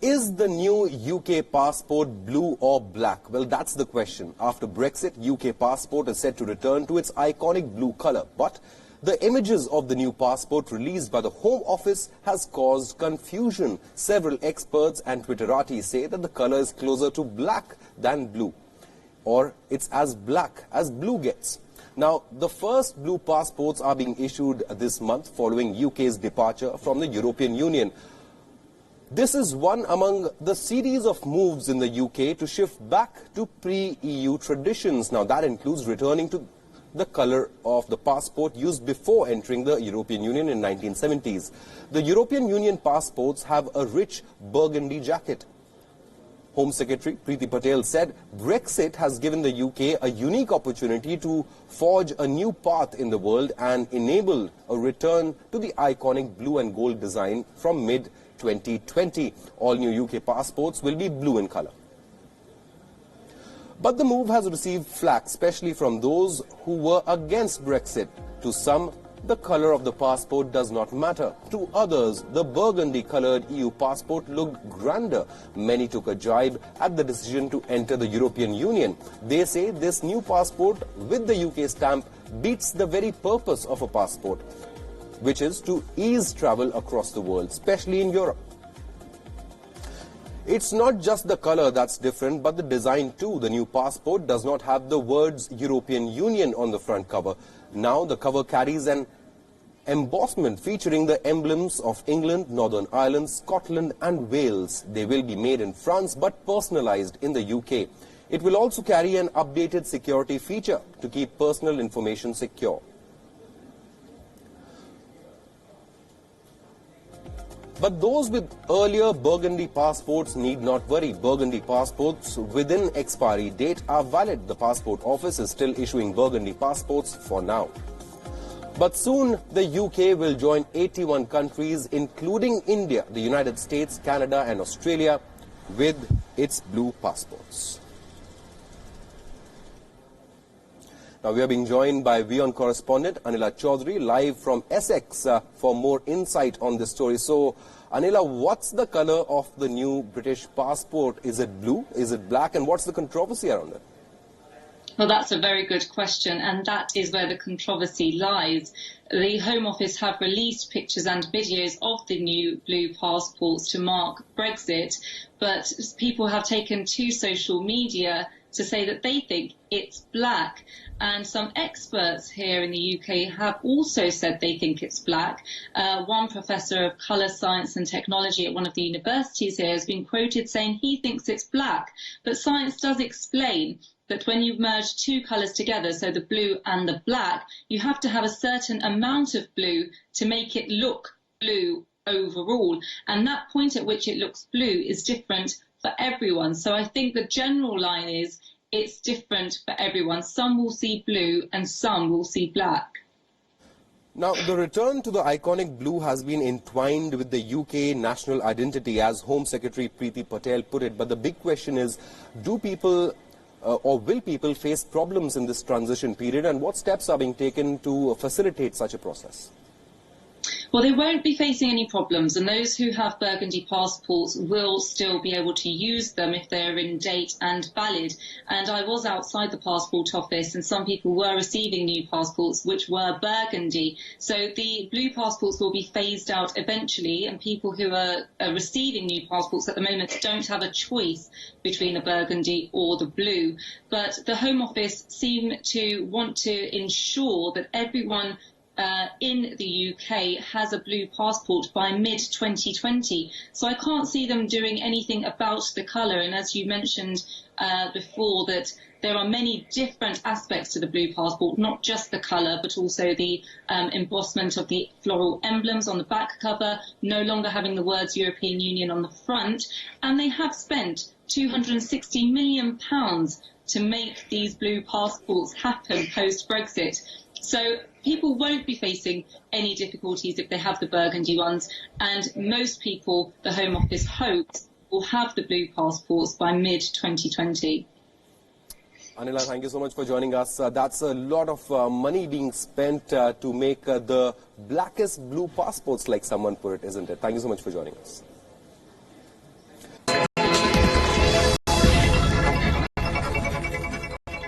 Is the new UK passport blue or black? Well, that's the question. After Brexit, UK passport is set to return to its iconic blue colour. But the images of the new passport released by the Home Office has caused confusion. Several experts and Twitterati say that the colour is closer to black than blue, or it's as black as blue gets. Now, the first blue passports are being issued this month following UK's departure from the European Union. This is one among the series of moves in the UK to shift back to pre-EU traditions. Now, that includes returning to the colour of the passport used before entering the European Union in 1970s. The European Union passports have a rich burgundy jacket. Home Secretary Priti Patel said Brexit has given the UK a unique opportunity to forge a new path in the world and enable a return to the iconic blue and gold design from mid-2020. All new UK passports will be blue in colour. But the move has received flack, especially from those who were against Brexit. To some, the colour of the passport does not matter. To others, the burgundy-coloured EU passport looked grander. Many took a jibe at the decision to enter the European Union. They say this new passport with the UK stamp beats the very purpose of a passport, which is to ease travel across the world, especially in Europe. It's not just the colour that's different, but the design too. The new passport does not have the words European Union on the front cover. Now the cover carries an embossment featuring the emblems of England, Northern Ireland, Scotland and Wales. They will be made in France but personalised in the UK. It will also carry an updated security feature to keep personal information secure. But those with earlier burgundy passports need not worry. Burgundy passports within expiry date are valid. The passport office is still issuing burgundy passports for now. But soon the UK will join 81 countries, including India, the United States, Canada and Australia, with its blue passports. Now we are being joined by WION correspondent Anila Chaudhary live from Essex for more insight on this story. So, Anila, what's the colour of the new British passport? Is it blue? Is it black? And what's the controversy around it? Well, that's a very good question, and that is where the controversy lies. The Home Office have released pictures and videos of the new blue passports to mark Brexit, but people have taken to social media to say that they think it's black. And some experts here in the UK have also said they think it's black. One professor of colour science and technology at one of the universities here has been quoted saying he thinks it's black. But science does explain that when you merge two colours together, so the blue and the black, you have to have a certain amount of blue to make it look blue overall. And that point at which it looks blue is different for everyone. So I think the general line is it's different for everyone. Some will see blue and some will see black. Now, the return to the iconic blue has been entwined with the UK national identity, as Home Secretary Priti Patel put it. But the big question is, do people or will people face problems in this transition period, and what steps are being taken to facilitate such a process? Well, they won't be facing any problems, and those who have burgundy passports will still be able to use them if they are in date and valid. And I was outside the passport office, and some people were receiving new passports which were burgundy. So the blue passports will be phased out eventually, and people who are receiving new passports at the moment don't have a choice between the burgundy or the blue. But the Home Office seem to want to ensure that everyone in the UK has a blue passport by mid-2020. So I can't see them doing anything about the colour. And as you mentioned before, that there are many different aspects to the blue passport, not just the colour, but also the embossment of the floral emblems on the back cover, no longer having the words European Union on the front. And they have spent £260 million to make these blue passports happen post-Brexit. So people won't be facing any difficulties if they have the burgundy ones, and most people, the Home Office hopes, will have the blue passports by mid-2020. Anila, thank you so much for joining us. That's a lot of money being spent to make the blackest blue passports, like someone put it, isn't it? Thank you so much for joining us.